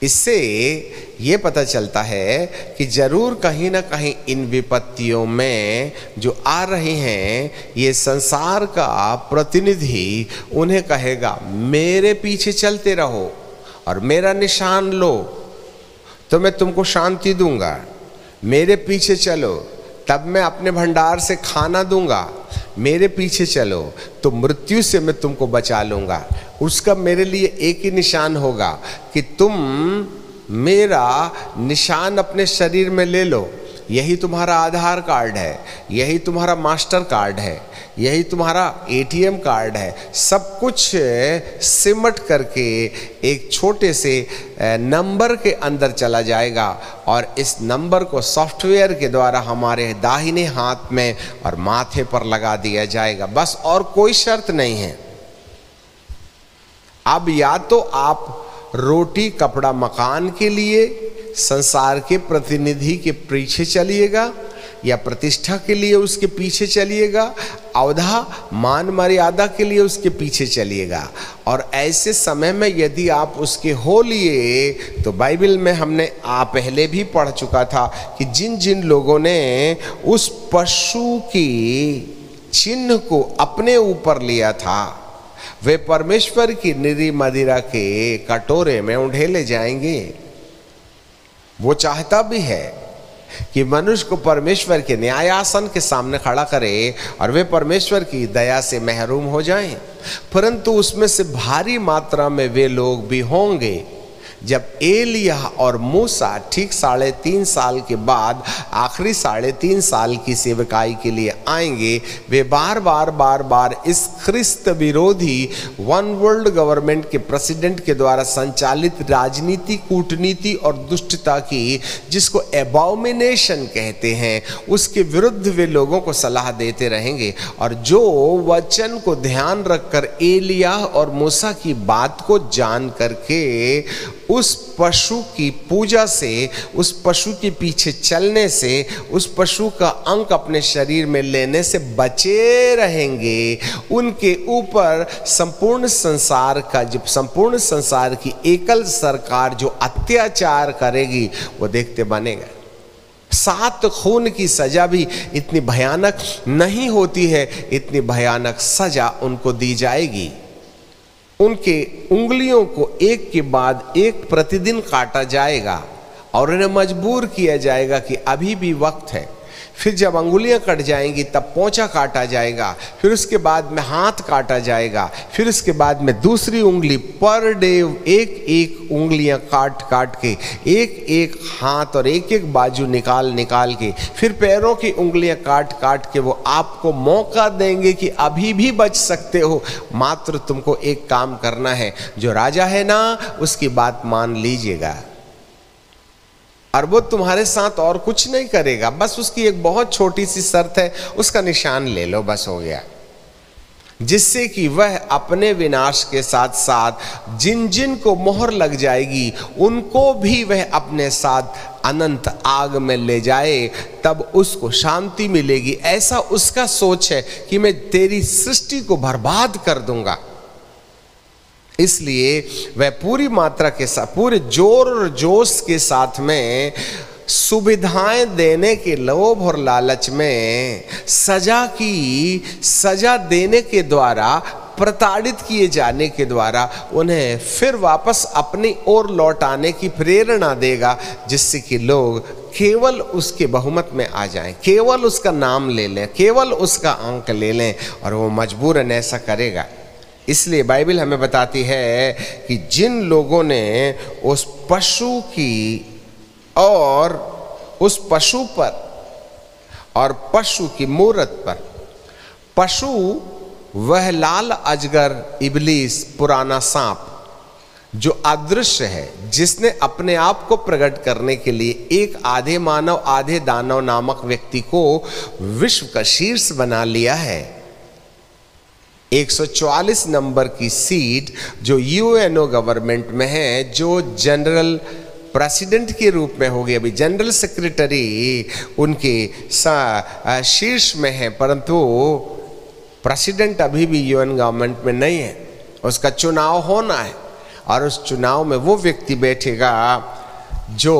इससे ये पता चलता है कि जरूर कहीं ना कहीं इन विपत्तियों में जो आ रही हैं, ये संसार का प्रतिनिधि उन्हें कहेगा मेरे पीछे चलते रहो और मेरा निशान लो तो मैं तुमको शांति दूंगा, मेरे पीछे चलो तब मैं अपने भंडार से खाना दूंगा, मेरे पीछे चलो तो मृत्यु से मैं तुमको बचा लूंगा। उसका मेरे लिए एक ही निशान होगा कि तुम मेरा निशान अपने शरीर में ले लो। यही तुम्हारा आधार कार्ड है, यही तुम्हारा मास्टर कार्ड है, यही तुम्हारा एटीएम कार्ड है। सब कुछ सिमट करके एक छोटे से नंबर के अंदर चला जाएगा और इस नंबर को सॉफ्टवेयर के द्वारा हमारे दाहिने हाथ में और माथे पर लगा दिया जाएगा। बस और कोई शर्त नहीं है। अब या तो आप रोटी कपड़ा मकान के लिए संसार के प्रतिनिधि के पीछे चलिएगा या प्रतिष्ठा के लिए उसके पीछे चलिएगा, औधा मान मर्यादा के लिए उसके पीछे चलिएगा। और ऐसे समय में यदि आप उसके हो लिए तो बाइबल में हमने पहले भी पढ़ चुका था कि जिन जिन लोगों ने उस पशु की चिन्ह को अपने ऊपर लिया था वे परमेश्वर की निरी मदिरा के कटोरे में उंडेले जाएंगे। वो चाहता भी है कि मनुष्य को परमेश्वर के न्यायासन के सामने खड़ा करे और वे परमेश्वर की दया से महरूम हो जाएं, परंतु उसमें से भारी मात्रा में वे लोग भी होंगे जब एलिया और मूसा ठीक 3.5 साल के बाद आखिरी 3.5 साल की सेवकाई के लिए आएंगे। वे बार बार इस ख्रिस्त विरोधी वन वर्ल्ड गवर्नमेंट के प्रेसिडेंट के द्वारा संचालित राजनीति, कूटनीति और दुष्टता की, जिसको एबॉमिनेशन कहते हैं, उसके विरुद्ध वे लोगों को सलाह देते रहेंगे। और जो वचन को ध्यान रखकर एलिया और मूसा की बात को जान करके उस पशु की पूजा से, उस पशु के पीछे चलने से, उस पशु का अंक अपने शरीर में लेने से बचे रहेंगे, उनके ऊपर संपूर्ण संसार का, जब संपूर्ण संसार की एकल सरकार जो अत्याचार करेगी वो देखते बनेगा। 7 खून की सजा भी इतनी भयानक नहीं होती है, इतनी भयानक सजा उनको दी जाएगी। उनके उंगलियों को एक के बाद एक प्रतिदिन काटा जाएगा और उन्हें मजबूर किया जाएगा कि अभी भी वक्त है। फिर जब अंगुलियां कट जाएंगी तब पोंछा काटा जाएगा, फिर उसके बाद में हाथ काटा जाएगा, फिर उसके बाद में दूसरी उंगली, पर डे एक एक उंगलियां काट के, एक एक हाथ और एक एक बाजू निकाल के, फिर पैरों की उंगलियां काट के वो आपको मौका देंगे कि अभी भी बच सकते हो, मात्र तुमको एक काम करना है, जो राजा है ना उसकी बात मान लीजिएगा और वो तुम्हारे साथ और कुछ नहीं करेगा। बस उसकी एक बहुत छोटी सी शर्त है, उसका निशान ले लो, बस हो गया, जिससे कि वह अपने विनाश के साथ साथ जिन जिन को मोहर लग जाएगी उनको भी वह अपने साथ अनंत आग में ले जाए, तब उसको शांति मिलेगी। ऐसा उसका सोच है कि मैं तेरी सृष्टि को बर्बाद कर दूंगा। इसलिए वह पूरी मात्रा के साथ, पूरे जोर और जोश के साथ में सुविधाएं देने के लोभ और लालच में सजा देने के द्वारा, प्रताड़ित किए जाने के द्वारा उन्हें फिर वापस अपनी ओर लौटाने की प्रेरणा देगा, जिससे कि लोग केवल उसके बहुमत में आ जाएं, केवल उसका नाम ले लें, केवल उसका अंक ले लें, और वो मजबूरन ऐसा करेगा। इसलिए बाइबल हमें बताती है कि जिन लोगों ने उस पशु की और उस पशु पर और पशु की मूरत पर, पशु वह लाल अजगर इब्लीस, पुराना सांप जो अदृश्य है, जिसने अपने आप को प्रकट करने के लिए एक आधे मानव आधे दानव नामक व्यक्ति को विश्व का शीर्ष बना लिया है। 144 नंबर की सीट जो यूएनओ गवर्नमेंट में है, जो जनरल प्रेसिडेंट के रूप में होगी, अभी जनरल सेक्रेटरी उनके शीर्ष में है, परंतु प्रेसिडेंट अभी भी यूएन गवर्नमेंट में नहीं है, उसका चुनाव होना है। और उस चुनाव में वो व्यक्ति बैठेगा जो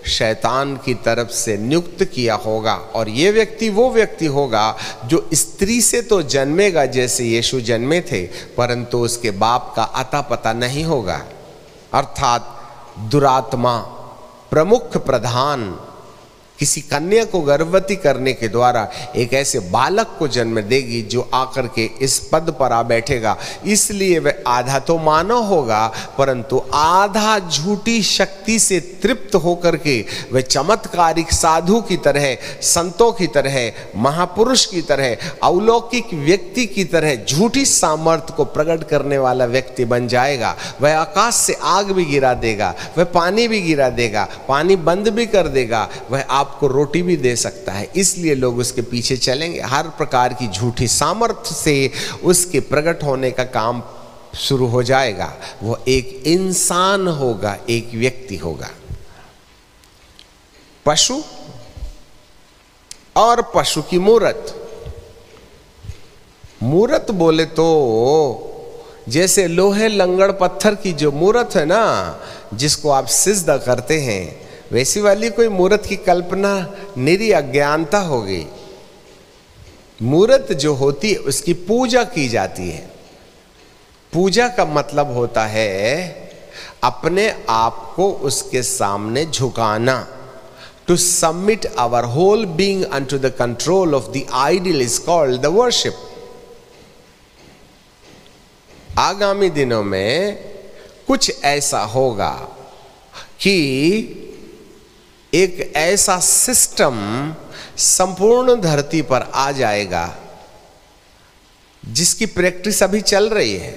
शैतान की तरफ से नियुक्त किया होगा। और ये व्यक्ति वो व्यक्ति होगा जो स्त्री से तो जन्मेगा जैसे यीशु जन्मे थे, परंतु उसके बाप का अता पता नहीं होगा। अर्थात दुरात्मा प्रमुख प्रधान किसी कन्या को गर्भवती करने के द्वारा एक ऐसे बालक को जन्म देगी जो आकर के इस पद पर आ बैठेगा। इसलिए वह आधा तो मानव होगा, परंतु आधा झूठी शक्ति से तृप्त होकर के वह चमत्कारिक साधु की तरह, संतों की तरह, महापुरुष की तरह, अलौकिक व्यक्ति की तरह झूठी सामर्थ्य को प्रकट करने वाला व्यक्ति बन जाएगा। वह आकाश से आग भी गिरा देगा, वह पानी भी गिरा देगा, पानी बंद भी कर देगा, वह आपको रोटी भी दे सकता है। इसलिए लोग उसके पीछे चलेंगे। हर प्रकार की झूठी सामर्थ्य से उसके प्रकट होने का काम शुरू हो जाएगा। वो एक इंसान होगा, एक व्यक्ति होगा। पशु और पशु की मूरत। मूरत बोले तो जैसे लोहे लंगड़ पत्थर की जो मूरत है ना, जिसको आप सिजदा करते हैं, वैसी वाली कोई मूरत की कल्पना निरी अज्ञानता हो गई। मूरत जो होती है उसकी पूजा की जाती है। पूजा का मतलब होता है अपने आप को उसके सामने झुकाना। To submit our whole being unto the control of the idol is called the worship. आगामी दिनों में कुछ ऐसा होगा कि एक ऐसा सिस्टम संपूर्ण धरती पर आ जाएगा जिसकी प्रैक्टिस अभी चल रही है।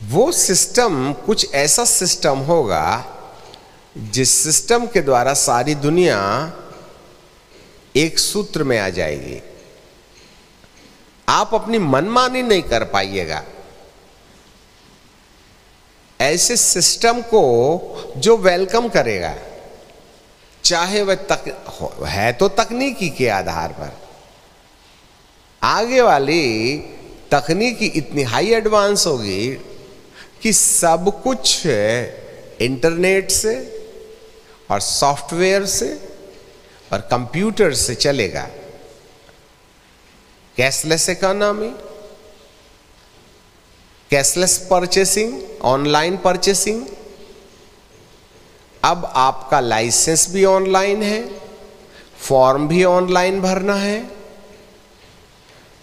वो सिस्टम कुछ ऐसा सिस्टम होगा जिस सिस्टम के द्वारा सारी दुनिया एक सूत्र में आ जाएगी। आप अपनी मनमानी नहीं कर पाइएगा। ऐसे सिस्टम को जो वेलकम करेगा, चाहे वह है तो तकनीकी के आधार पर। आगे वाली तकनीकी इतनी हाई एडवांस होगी कि सब कुछ इंटरनेट से और सॉफ्टवेयर से और कंप्यूटर से चलेगा। Cashless economy, cashless purchasing, online purchasing. अब आपका लाइसेंस भी ऑनलाइन है, फॉर्म भी ऑनलाइन भरना है,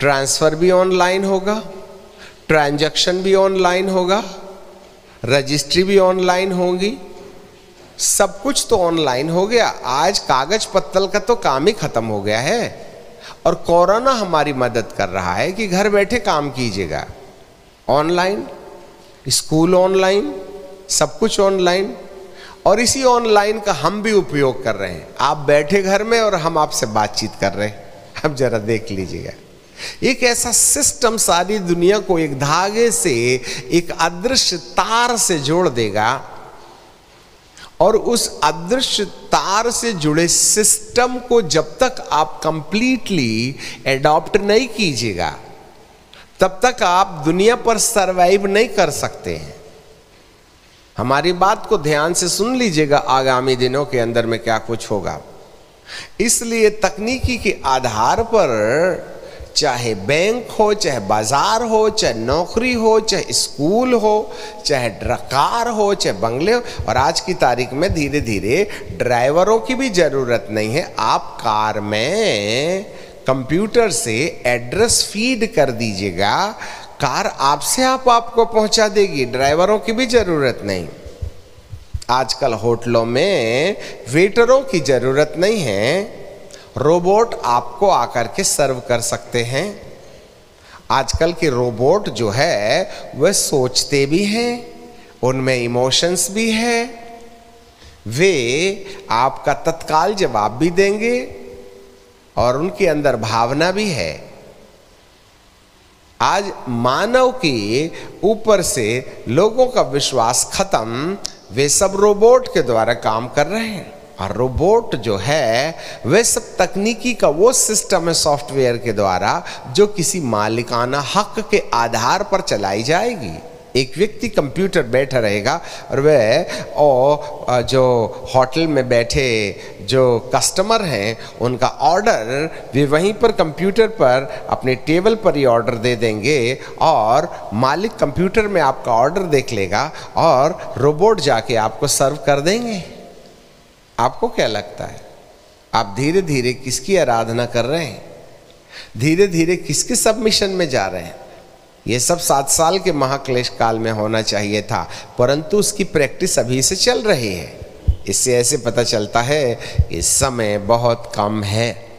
ट्रांसफर भी ऑनलाइन होगा, ट्रांजैक्शन भी ऑनलाइन होगा, रजिस्ट्री भी ऑनलाइन होगी। सब कुछ तो ऑनलाइन हो गया। आज कागज पत्तल का तो काम ही खत्म हो गया है। और कोरोना हमारी मदद कर रहा है कि घर बैठे काम कीजिएगा। ऑनलाइन, स्कूल ऑनलाइन, सब कुछ ऑनलाइन। और इसी ऑनलाइन का हम भी उपयोग कर रहे हैं। आप बैठे घर में और हम आपसे बातचीत कर रहे हैं। अब जरा देख लीजिएगा, एक ऐसा सिस्टम सारी दुनिया को एक धागे से, एक अदृश्य तार से जोड़ देगा। और उस अदृश्य तार से जुड़े सिस्टम को जब तक आप कंप्लीटली एडॉप्ट नहीं कीजिएगा, तब तक आप दुनिया पर सरवाइव नहीं कर सकते हैं। हमारी बात को ध्यान से सुन लीजिएगा, आगामी दिनों के अंदर में क्या कुछ होगा। इसलिए तकनीकी के आधार पर चाहे बैंक हो, चाहे बाजार हो, चाहे नौकरी हो, चाहे स्कूल हो, चाहे कार हो, चाहे बंगले हो, और आज की तारीख में धीरे धीरे ड्राइवरों की भी जरूरत नहीं है। आप कार में कंप्यूटर से एड्रेस फीड कर दीजिएगा, कार आपसे आपको पहुंचा देगी। ड्राइवरों की भी जरूरत नहीं। आजकल होटलों में वेटरों की जरूरत नहीं है, रोबोट आपको आकर के सर्व कर सकते हैं। आजकल के रोबोट जो है वह सोचते भी हैं, उनमें इमोशंस भी है, वे आपका तत्काल जवाब भी देंगे और उनके अंदर भावना भी है। आज मानव के ऊपर से लोगों का विश्वास खत्म, वे सब रोबोट के द्वारा काम कर रहे हैं। और रोबोट जो है वह सब तकनीकी का वो सिस्टम है सॉफ्टवेयर के द्वारा जो किसी मालिकाना हक के आधार पर चलाई जाएगी। एक व्यक्ति कंप्यूटर बैठा रहेगा और वह जो होटल में बैठे जो कस्टमर हैं उनका ऑर्डर वे वहीं पर कंप्यूटर पर अपने टेबल पर ही ऑर्डर दे देंगे और मालिक कंप्यूटर में आपका ऑर्डर देख लेगा और रोबोट जाके आपको सर्व कर देंगे। आपको क्या लगता है आप धीरे धीरे किसकी आराधना कर रहे हैं? धीरे धीरे किसके सबमिशन में जा रहे हैं? ये सब 7 साल के महाक्लेश काल में होना चाहिए था, परंतु उसकी प्रैक्टिस अभी से चल रही है। इससे ऐसे पता चलता है कि समय बहुत कम है।